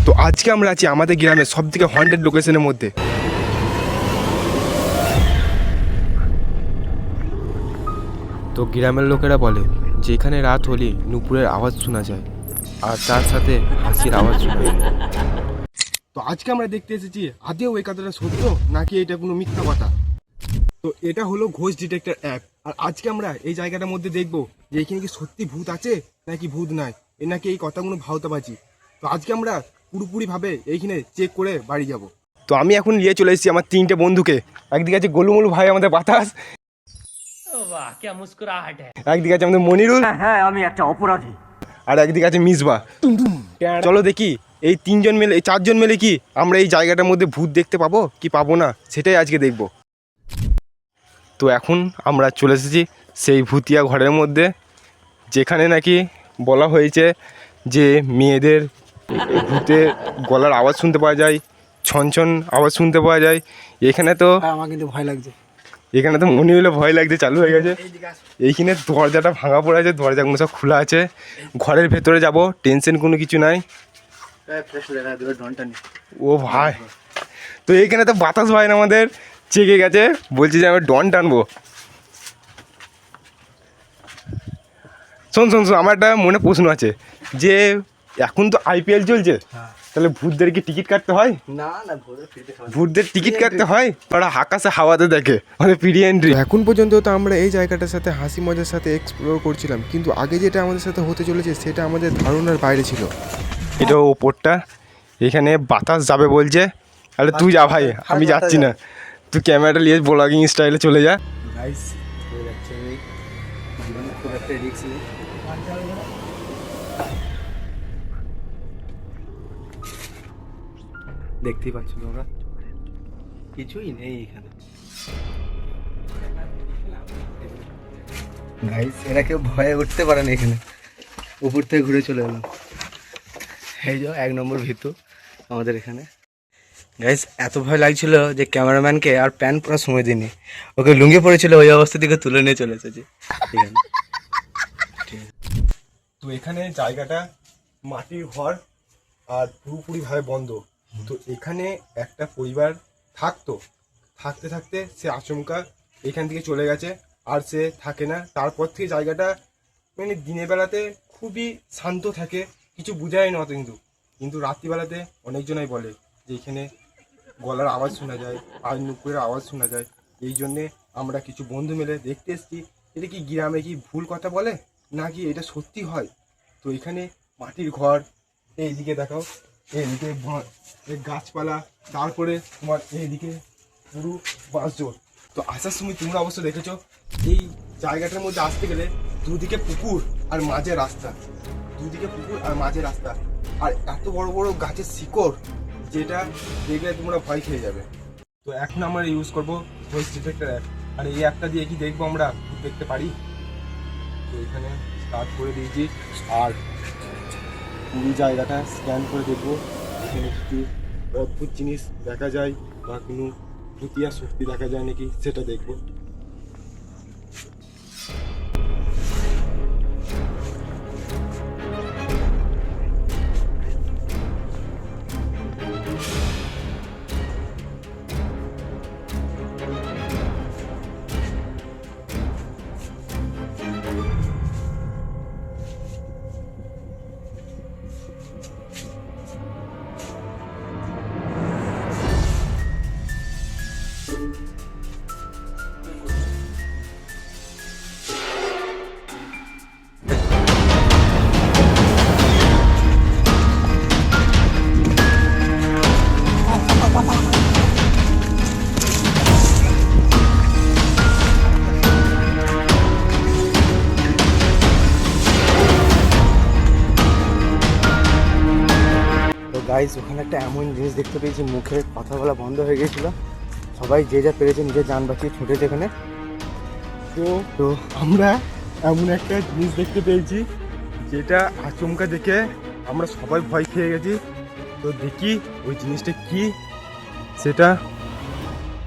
তো আজকে আমরা আছি আমাদের গ্রামের সবথেকে হন্টেড লোকেশনের মধ্যে। তো গ্রামের লোকেরা বলে যে এখানে রাত হলে নুপুরের আওয়াজ শোনা যায় আর তার সাথে হাসির আওয়াজ শোনা যায়। তো আজকে আমরা দেখতে এসেছি আদেও এই কথাটা সত্য নাকি এটা কোনো মিথ্যা কথা। তো এটা হলো ঘোষ ডিটেক্টর অ্যাপ। আর আজকে আমরা এই জায়গাটার মধ্যে দেখবো যে এখানে কি সত্যি ভূত আছে নাকি ভূত নাই, এ নাকি এই কথাগুলো ভাওতাবাজি। তো আজকে আমরা পুরোপুরিভাবে এইখানে চেক করে বাড়ি যাব। তো আমি এখন নিয়ে চলে এসেছি আমার 3টে বন্ধুকে। একদিকে আছে গোলুমলু ভাই আমাদের বাতাস, একদিকে আছে আমাদের মনিরুল, হ্যাঁ আমি একটা অপরাধী, আর একদিকে আছে মিসবা। চলো দেখি এই 3জন মিলে এই 4জন মিলে কি আমরা এই জায়গাটার মধ্যে ভূত দেখতে পাবো কি পাবো না, সেটাই আজকে দেখব। তো এখন আমরা চলে এসেছি সেই ভূতিয়া ঘরের মধ্যে, যেখানে নাকি বলা হয়েছে যে মেয়েদের ভূতের গলার আওয়াজ শুনতে পাওয়া যায়, ছনছন আওয়াজ শুনতে পাওয়া যায়। এখানে তো আমার কিন্তু ভয় লাগছে। এখানে তো মনে হলে ভয় লাগছে, চালু হয়ে গেছে। এইখানে দরজাটা ভাঙা পড়ে আছে, দরজাগুলো সব খোলা আছে। ঘরের ভেতরে যাব, টেনশন কোনো কিছু নাই। ও ভাই, তো এইখানে তো বাতাস ভাই না আমাদের চেকে গেছে, বলছে যে আমি ডন টানবো। শোন শোন শোন, আমার একটা মনে প্রশ্ন আছে যে এখন তো IPL চলছে, তাহলে ভূতদের কি টিকিট কাটতে হয়? না না, ভূতদের টিকিট কাটতে হয়? ওরা আকাশে হাওয়াতে দেখে, মানে ফ্রি এন্ট্রি। এখন পর্যন্ত তো আমরা এই জায়গাটার সাথে হাসি মজার সাথে এক্সপ্লোর করছিলাম, কিন্তু আগে যেটা আমাদের সাথে হতে চলেছে সেটা আমাদের ধারণার বাইরে ছিল। এটা ওপরটা, এখানে বাতাস যাবে বলছে। আরে তুই যা ভাই, আমি যাচ্ছি না, তুই ক্যামেরাটা নিয়ে ব্লগিং স্টাইলে চলে যা। গাইস হয়ে যাচ্ছে, আমি জীবনে খুব একটা রিস্ক নেই। দেখতেই পাচ্ছ তোমরা, কিছুই নেই এখানে। গাইস এরা কেউ ভয়ে উঠতে পারে না, এখানে উপর থেকে ঘুরে চলে এলাম। এই যে 1 নম্বর ভিতু আমাদের এখানে। গাইস এত ভয় লাগছিল যে ক্যামেরাম্যানকে আর প্যান পরার সময় দিইনি, ওকে লুঙ্গি পড়েছিল, ওই অবস্থা থেকে তুলে নিয়ে চলে এসেছি এখানে। তো এখানে জায়গাটা মাটির ঘর আর পুরোপুরিভাবে বন্ধ। তো এখানে একটা পরিবার থাকতো, থাকতে থাকতে সে আচমকা এখান থেকে চলে গেছে, আর সে থাকে না। তারপর থেকে জায়গাটা মানে দিনের বেলাতে খুবই শান্ত থাকে, কিছু বোঝায় না কিন্তু কিন্তু রাত্রিবেলাতে অনেকজনাই বলে যে এখানে গলার আওয়াজ শোনা যায় আর নুপুরের আওয়াজ শোনা যায়। এই জন্যে আমরা কিছু বন্ধু মিলে দেখতে এসেছি এটা কি গ্রামে কি ভুল কথা বলে নাকি এটা সত্যি হয়। তো এখানে মাটির ঘর, এইদিকে দেখাও, এইদিকে গাছপালা, তারপরে তোমার এইদিকে পুরো বাঁশঝোড়। তো আসার সময় তোমরা অবশ্য দেখেছো এই জায়গাটার মধ্যে আসতে গেলে দুদিকে পুকুর আর মাঝে রাস্তা, দুদিকে পুকুর আর মাঝে রাস্তা, আর এত বড় বড় গাছের শিকড় যেটা দেখলে তোমরা ভয় খেয়ে যাবে। তো এখন আমরা ইউজ করবো ভয়েস ডিটেক্টর অ্যাপ, আর এই অ্যাপটা দিয়ে কি দেখবো আমরা দেখতে পারি। তো এখানে স্টার্ট করে দিয়েছি আর পুরো জায়গাটা স্ক্যান করে দেখবো এখানে কিছু অদ্ভুত জিনিস দেখা যায় বা কোনো ভূতিয়া শক্তি দেখা যায় নাকি সেটা দেখবো। গাইস ওখানে একটা এমন জিনিস দেখতে পেয়েছি, মুখে কথা বলা বন্ধ হয়ে গেছিল, সবাই যে যা পেরেছে নিজের যান বাঁচিয়ে ছুটেছে এখানে। তো আমরা এমন একটা জিনিস দেখতে পেয়েছি যেটা আচমকা দেখে আমরা সবাই ভয় খেয়ে গেছি। তো দেখি ওই জিনিসটা কি সেটা।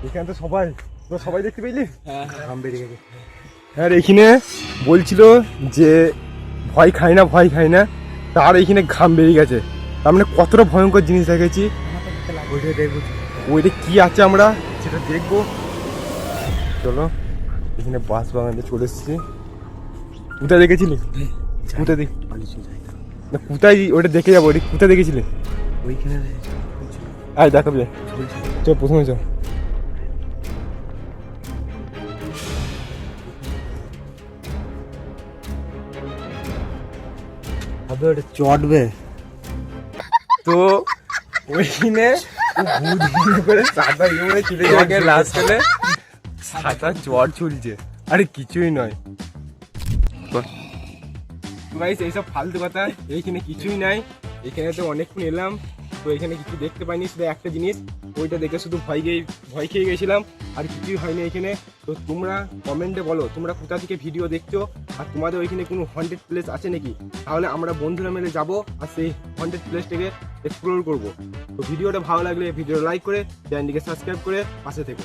এখানে তো সবাই দেখতে পেয়েছি, ঘাম বেরিয়ে গেছে। আর এখানে বলছিল যে ভয় খাই না, তার এইখানে ঘাম বেরিয়ে গেছে। তার মানে কতটা ভয়ঙ্কর জিনিস দেখেছি। ওইটা দেখবো। ওইটা কি আছে আমরা সেটা দেখবো। চলো, এখানে বাস বাগানে চলে এসেছি। কোথায় দেখেছিলি? কোথায় দেখ না, কোথায় ওটা দেখে যাবো? ওটা কোথায় দেখেছিলে? ওইখানে আয় দেখাবে। চল প্রথমে চল। হবে ওটা চটবে। তো ওইখানে ভূত করে সাদা ইয়ে চলে যাবে লাস্টে সাদা জ্বর চলছে। আরে কিছুই নয় গাইস, এইসব ফালতু কথা। এইখানে কিছুই নাই। এখানে তো অনেকক্ষণ এলাম, তো এখানে কিছু দেখতে পাইনি, শুধু একটা জিনিস, ওইটা দেখে শুধু ভয় খেয়ে গেছিলাম, আর কিছুই হয়নি এখানে। তো তোমরা কমেন্টে বলো তোমরা কোথা থেকে ভিডিও দেখছো, আর তোমাদের ওইখানে কোনো হন্টেড প্লেস আছে নাকি? তাহলে আমরা বন্ধুরা মিলে যাবো আর সেই হন্টেড প্লেসটাকে এক্সপ্লোর করবো। তো ভিডিওটা ভালো লাগলে ভিডিও লাইক করে চ্যানেলটিকে সাবস্ক্রাইব করে পাশে থেকো।